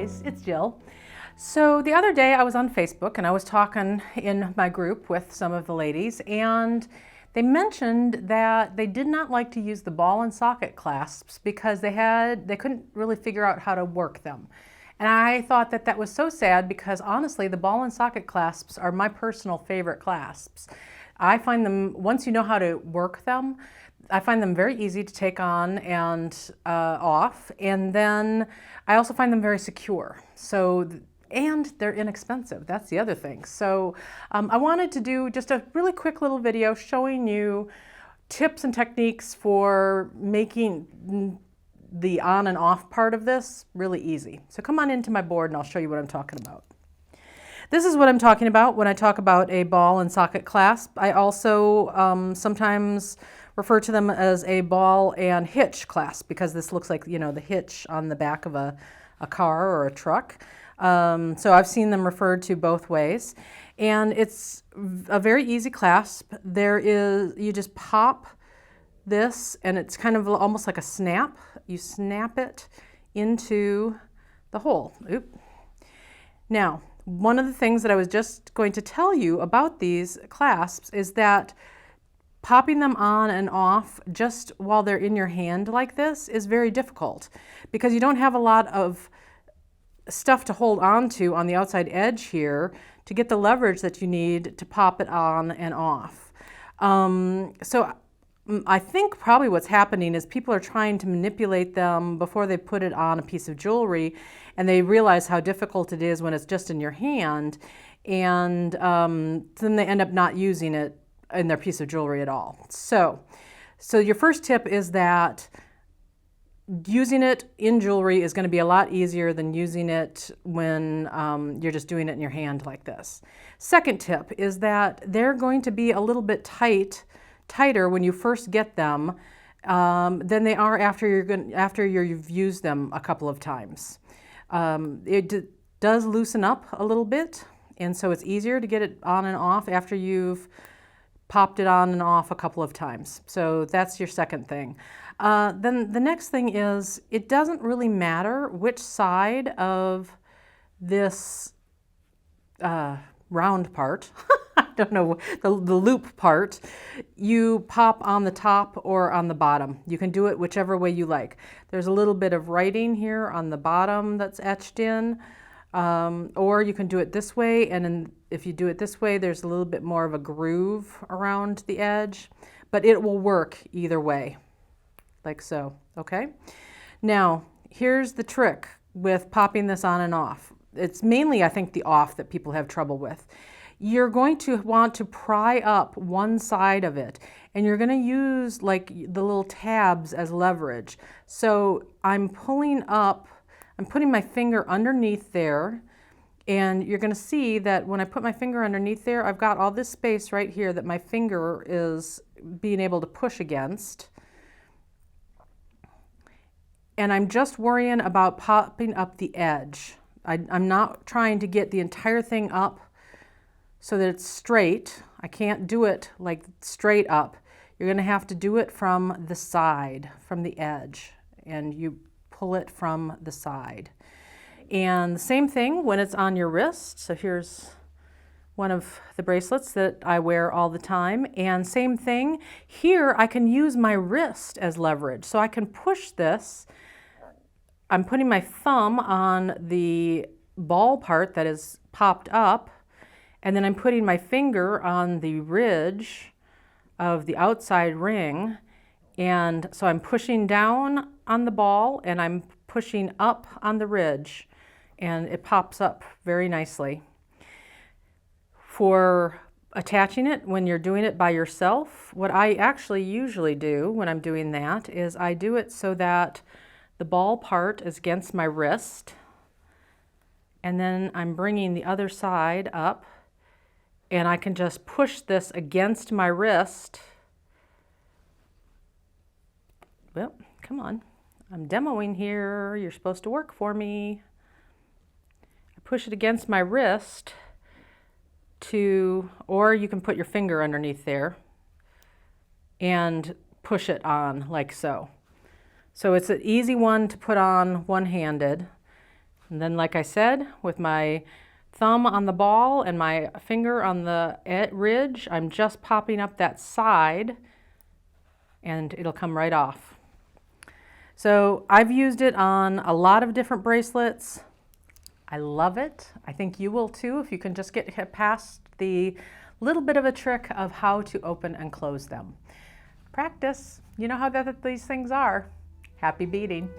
guys, it's Jill. So the other day I was on Facebook and I was talking in my group with some of the ladies, and they mentioned that they did not like to use the ball and socket clasps because they couldn't really figure out how to work them. And I thought that that was so sad because honestly the ball and socket clasps are my personal favorite clasps. I find them, once you know how to work them, I find them very easy to take on and off, and then I also find them very secure. And they're inexpensive. That's the other thing. So I wanted to do just a really quick little video showing you tips and techniques for making the on and off part of this really easy. So come on into my board and I'll show you what I'm talking about. This is what I'm talking about when I talk about a ball and socket clasp. I also sometimes refer to them as a ball and hitch clasp because this looks like, you know, the hitch on the back of a car or a truck. So I've seen them referred to both ways. And it's a very easy clasp. You just pop this and it's kind of almost like a snap. You snap it into the hole. Oop. Now, one of the things that I was just going to tell you about these clasps is that popping them on and off just while they're in your hand like this is very difficult because you don't have a lot of stuff to hold on to on the outside edge here to get the leverage that you need to pop it on and off. So I think probably what's happening is people are trying to manipulate them before they put it on a piece of jewelry, and they realize how difficult it is when it's just in your hand, and then they end up not using it in their piece of jewelry at all. So your first tip is that using it in jewelry is going to be a lot easier than using it when you're just doing it in your hand like this. Second tip is that they're going to be a little bit tighter when you first get them than they are after you've used them a couple of times. It does loosen up a little bit, and so it's easier to get it on and off after you've popped it on and off a couple of times. So that's your second thing. Then the next thing is it doesn't really matter which side of this round part, I don't know, the loop part, you pop on the top or on the bottom. You can do it whichever way you like. There's a little bit of writing here on the bottom that's etched in, or you can do it this way, and if you do it this way, there's a little bit more of a groove around the edge, but it will work either way, like so, okay? Now, here's the trick with popping this on and off. It's mainly, I think, the off that people have trouble with. You're going to want to pry up one side of it, and you're going to use like the little tabs as leverage. So I'm putting my finger underneath there, and you're going to see that when I put my finger underneath there, I've got all this space right here that my finger is being able to push against. And I'm just worrying about popping up the edge. I'm not trying to get the entire thing up so that it's straight. I can't do it like straight up. You're going to have to do it from the side, from the edge, and you pull it from the side. And the same thing when it's on your wrist. So here's one of the bracelets that I wear all the time, and same thing here. I can use my wrist as leverage, so I can push this. I'm putting my thumb on the ball part that is popped up, and then I'm putting my finger on the ridge of the outside ring, and so I'm pushing down on the ball and I'm pushing up on the ridge, and it pops up very nicely. For attaching it when you're doing it by yourself, what I actually usually do when I'm doing that is I do it so that the ball part is against my wrist, and then I'm bringing the other side up, and I can just push this against my wrist. Well, come on. I'm demoing here. You're supposed to work for me. I push it against my wrist or you can put your finger underneath there and push it on like so. So it's an easy one to put on one-handed. And then, like I said, with my thumb on the ball and my finger on the ridge, I'm just popping up that side and it'll come right off. So I've used it on a lot of different bracelets. I love it. I think you will too if you can just get past the little bit of a trick of how to open and close them. Practice. You know how these things are. Happy beading.